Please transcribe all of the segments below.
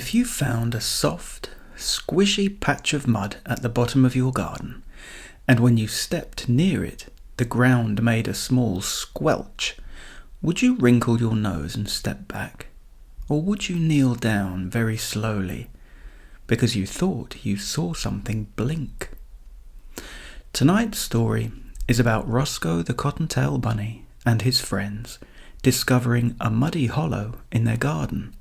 If you found a soft, squishy patch of mud at the bottom of your garden, and when you stepped near it, the ground made a small squelch, would you wrinkle your nose and step back? Or would you kneel down very slowly, because you thought you saw something blink? Tonight's story is about Rosco the Cottontail Bunny and his friends discovering a muddy hollow in their garden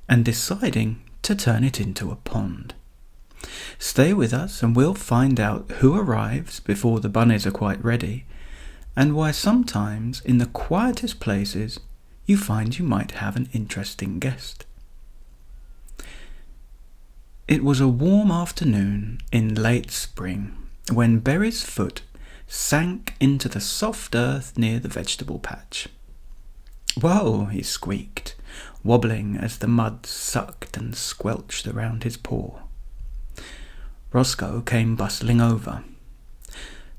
and deciding to turn it into a pond. Stay with us and we'll find out who arrives before the bunnies are quite ready, and why sometimes in the quietest places you find you might have an interesting guest. It was a warm afternoon in late spring when Berry's foot sank into the soft earth near the vegetable patch. "Whoa," he squeaked, wobbling as the mud sucked and squelched around his paw. Rosco came bustling over.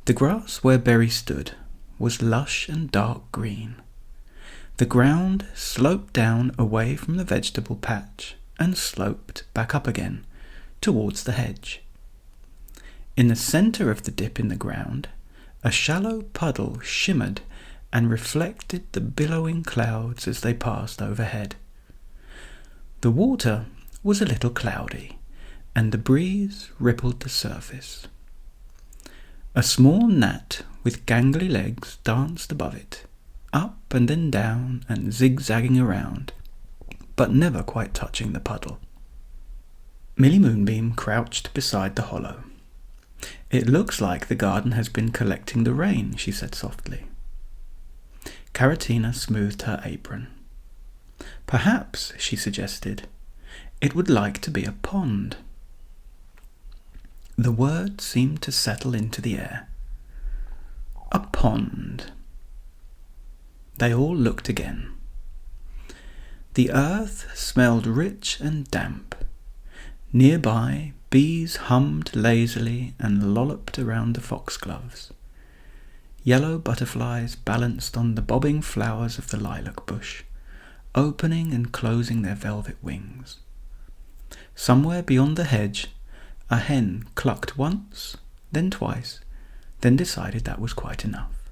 The grass where Berry stood was lush and dark green. The ground sloped down away from the vegetable patch and sloped back up again towards the hedge. In the centre of the dip in the ground, a shallow puddle shimmered and reflected the billowing clouds as they passed overhead. The water was a little cloudy, and the breeze rippled the surface. A small gnat with gangly legs danced above it, up and then down and zigzagging around, but never quite touching the puddle. Millie Moonbeam crouched beside the hollow. "It looks like the garden has been collecting the rain," she said softly. Caratina smoothed her apron. "Perhaps," she suggested, "it would like to be a pond." The word seemed to settle into the air. A pond. They all looked again. The earth smelled rich and damp. Nearby, bees hummed lazily and lolloped around the foxgloves. Yellow butterflies balanced on the bobbing flowers of the lilac bush, opening and closing their velvet wings. Somewhere beyond the hedge, a hen clucked once, then twice, then decided that was quite enough.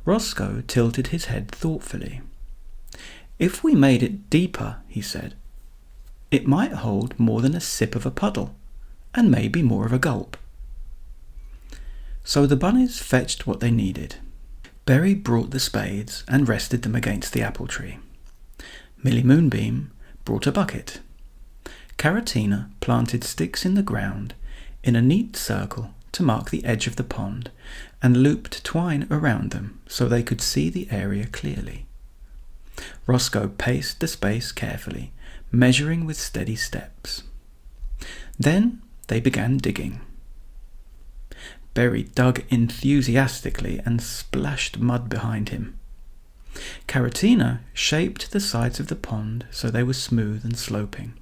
Rosco tilted his head thoughtfully. "If we made it deeper," he said, "it might hold more than a sip of a puddle, and maybe more of a gulp." So the bunnies fetched what they needed. Berry brought the spades and rested them against the apple tree. Millie Moonbeam brought a bucket. Caratina planted sticks in the ground in a neat circle to mark the edge of the pond and looped twine around them so they could see the area clearly. Rosco paced the space carefully, measuring with steady steps. Then they began digging. Berry dug enthusiastically and splashed mud behind him. Caratina shaped the sides of the pond so they were smooth and sloping.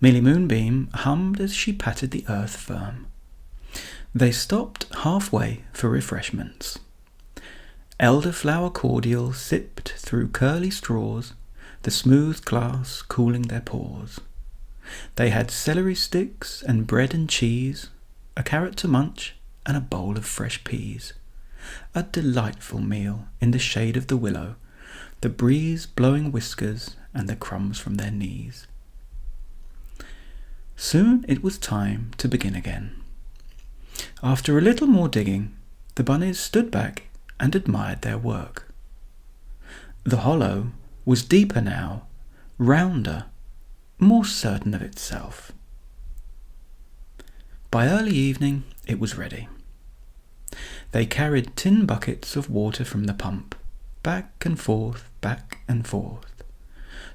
Millie Moonbeam hummed as she patted the earth firm. They stopped halfway for refreshments. Elderflower cordial sipped through curly straws, the smooth glass cooling their pores. They had celery sticks and bread and cheese, a carrot to munch, and a bowl of fresh peas. A delightful meal in the shade of the willow, the breeze blowing whiskers and the crumbs from their knees. Soon it was time to begin again. After a little more digging, the bunnies stood back and admired their work. The hollow was deeper now, rounder, more certain of itself. By early evening it was ready. They carried tin buckets of water from the pump, back and forth, back and forth.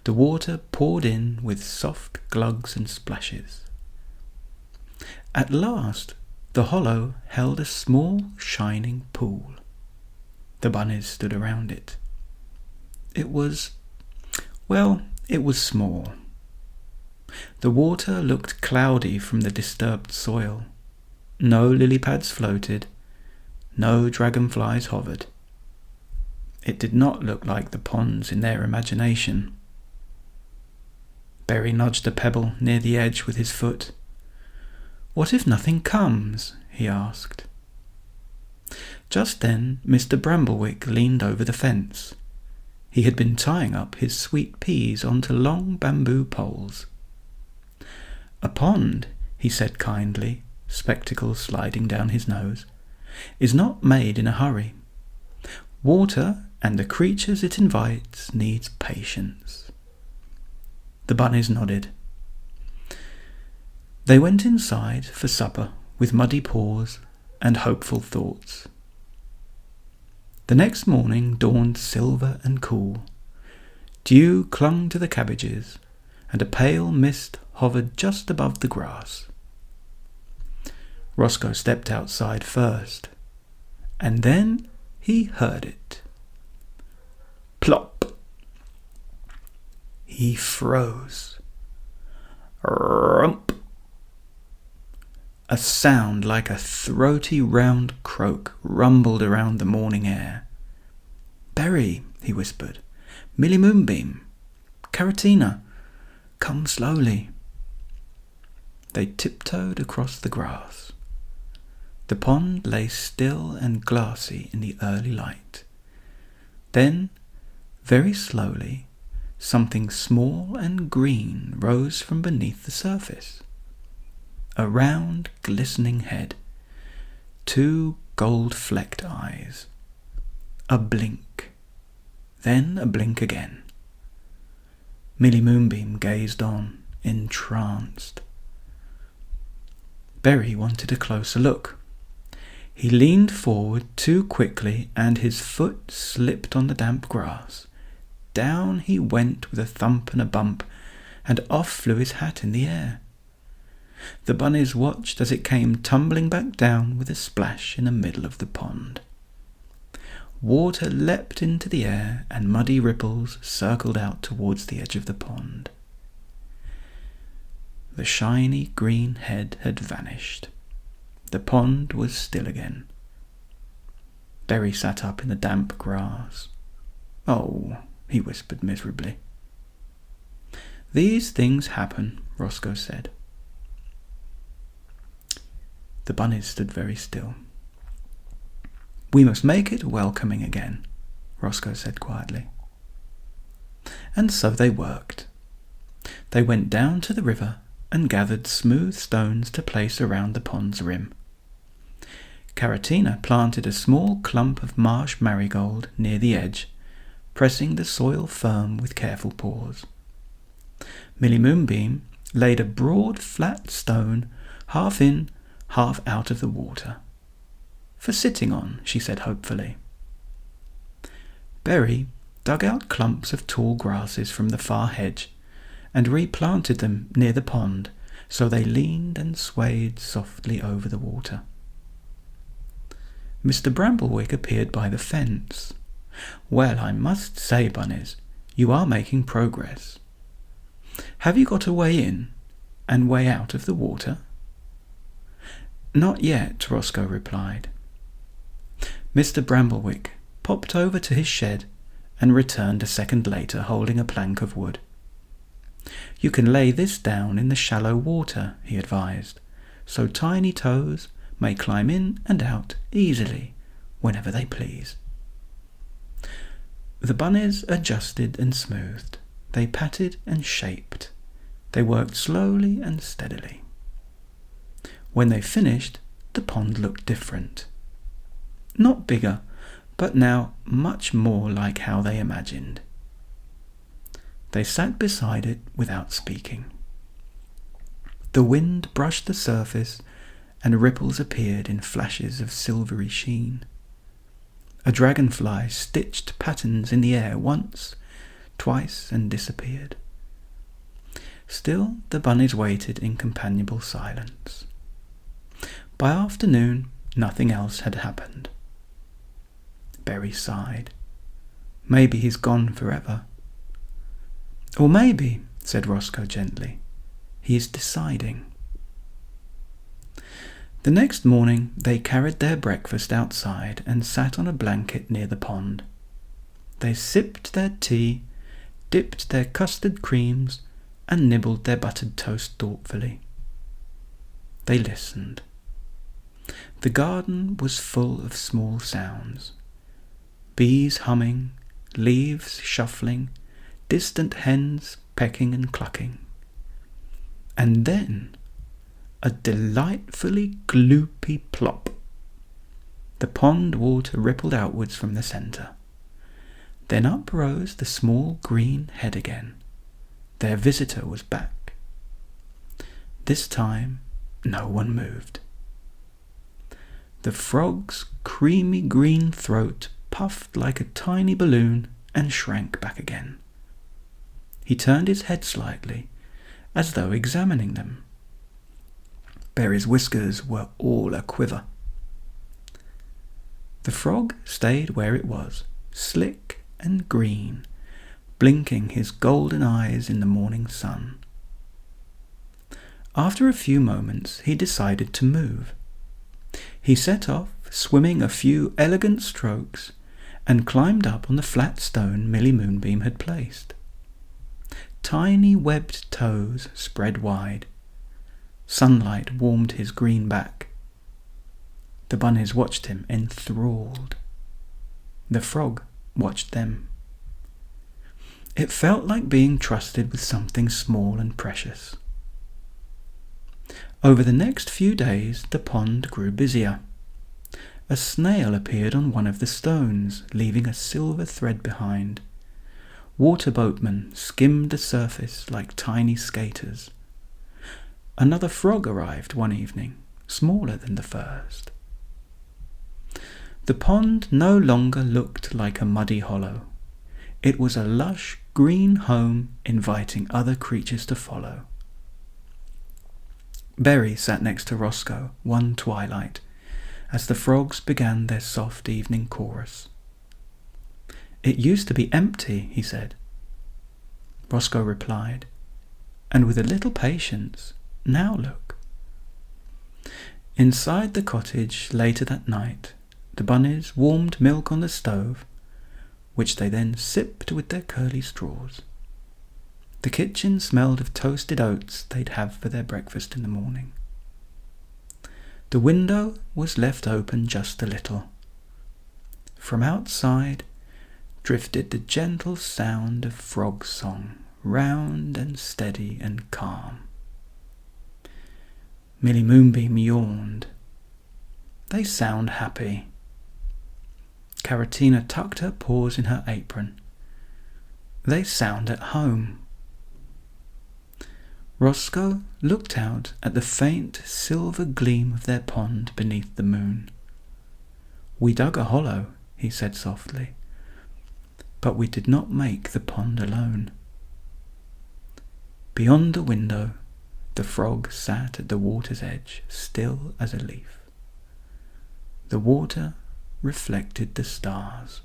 The water poured in with soft glugs and splashes. At last the hollow held a small shining pool. The bunnies stood around it. It was small. The water looked cloudy from the disturbed soil. No lily pads floated. No dragonflies hovered. It did not look like the ponds in their imagination. Berry nudged a pebble near the edge with his foot. "What if nothing comes?" he asked. Just then Mr. Bramblewick leaned over the fence. He had been tying up his sweet peas onto long bamboo poles. "A pond," he said kindly, spectacles sliding down his nose, "is not made in a hurry. Water and the creatures it invites needs patience." The bunnies nodded. They went inside for supper with muddy paws and hopeful thoughts. The next morning dawned silver and cool. Dew clung to the cabbages, and a pale mist hovered just above the grass. Rosco stepped outside first, and then he heard it. Plop! He froze. Rump! A sound like a throaty round croak rumbled around the morning air. "Berry," he whispered. "Millie Moonbeam. Caratina. Come slowly." They tiptoed across the grass. The pond lay still and glassy in the early light. Then, very slowly, something small and green rose from beneath the surface. A round, glistening head, 2 gold-flecked eyes, a blink, then a blink again. Millie Moonbeam gazed on, entranced. Berry wanted a closer look. He leaned forward too quickly, and his foot slipped on the damp grass. Down he went with a thump and a bump, and off flew his hat in the air. The bunnies watched as it came tumbling back down with a splash in the middle of the pond. Water leapt into the air, and muddy ripples circled out towards the edge of the pond. The shiny green head had vanished. The pond was still again. Berry sat up in the damp grass. "Oh," he whispered miserably. "These things happen," Rosco said. The bunnies stood very still. "We must make it welcoming again," Rosco said quietly. And so they worked. They went down to the river and gathered smooth stones to place around the pond's rim. Caratina planted a small clump of marsh marigold near the edge, pressing the soil firm with careful paws. Millie Moonbeam laid a broad flat stone half in, half out of the water. "For sitting on," she said hopefully. Berry dug out clumps of tall grasses from the far hedge and replanted them near the pond, so they leaned and swayed softly over the water. Mr. Bramblewick appeared by the fence. "Well, I must say, bunnies, you are making progress. Have you got a way in and way out of the water?" "Not yet," Rosco replied. Mr. Bramblewick popped over to his shed and returned a second later holding a plank of wood. "You can lay this down in the shallow water," he advised, "so tiny toes may climb in and out easily whenever they please." The bunnies adjusted and smoothed. They patted and shaped. They worked slowly and steadily. When they finished, the pond looked different. Not bigger, but now much more like how they imagined. They sat beside it without speaking. The wind brushed the surface, and ripples appeared in flashes of silvery sheen. A dragonfly stitched patterns in the air once, twice, and disappeared. Still the bunnies waited in companionable silence. By afternoon, nothing else had happened. Berry sighed. "Maybe he's gone forever." "Or maybe," said Rosco gently, "he's deciding." The next morning they carried their breakfast outside and sat on a blanket near the pond. They sipped their tea, dipped their custard creams, and nibbled their buttered toast thoughtfully. They listened. The garden was full of small sounds. Bees humming, leaves shuffling, distant hens pecking and clucking. And then a delightfully gloopy plop. The pond water rippled outwards from the centre. Then up rose the small green head again. Their visitor was back. This time no one moved. The frog's creamy green throat puffed like a tiny balloon and shrank back again. He turned his head slightly, as though examining them. Berry's whiskers were all a-quiver. The frog stayed where it was, slick and green, blinking his golden eyes in the morning sun. After a few moments he decided to move. He set off, swimming a few elegant strokes, and climbed up on the flat stone Millie Moonbeam had placed. Tiny webbed toes spread wide. Sunlight warmed his green back. The bunnies watched him enthralled. The frog watched them. It felt like being trusted with something small and precious. Over the next few days the pond grew busier. A snail appeared on one of the stones, leaving a silver thread behind. Water boatmen skimmed the surface like tiny skaters. Another frog arrived one evening, smaller than the first. The pond no longer looked like a muddy hollow. It was a lush green home inviting other creatures to follow. Berry sat next to Rosco one twilight as the frogs began their soft evening chorus. "It used to be empty," he said. Rosco replied, "And with a little patience, now look." Inside the cottage later that night, the bunnies warmed milk on the stove, which they then sipped with their curly straws. The kitchen smelled of toasted oats they'd have for their breakfast in the morning. The window was left open just a little. From outside drifted the gentle sound of frog song, round and steady and calm. Millie Moonbeam yawned. "They sound happy." Caratina tucked her paws in her apron. "They sound at home." Rosco looked out at the faint silver gleam of their pond beneath the moon. "We dug a hollow," he said softly, "but we did not make the pond alone." Beyond the window, the frog sat at the water's edge, still as a leaf. The water reflected the stars.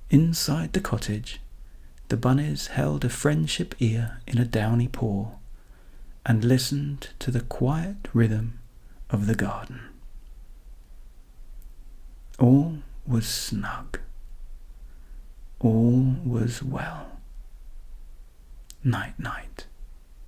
Inside the cottage, the bunnies held a friendship ear in a downy paw and listened to the quiet rhythm of the garden. All was snug. All was well. Night, night.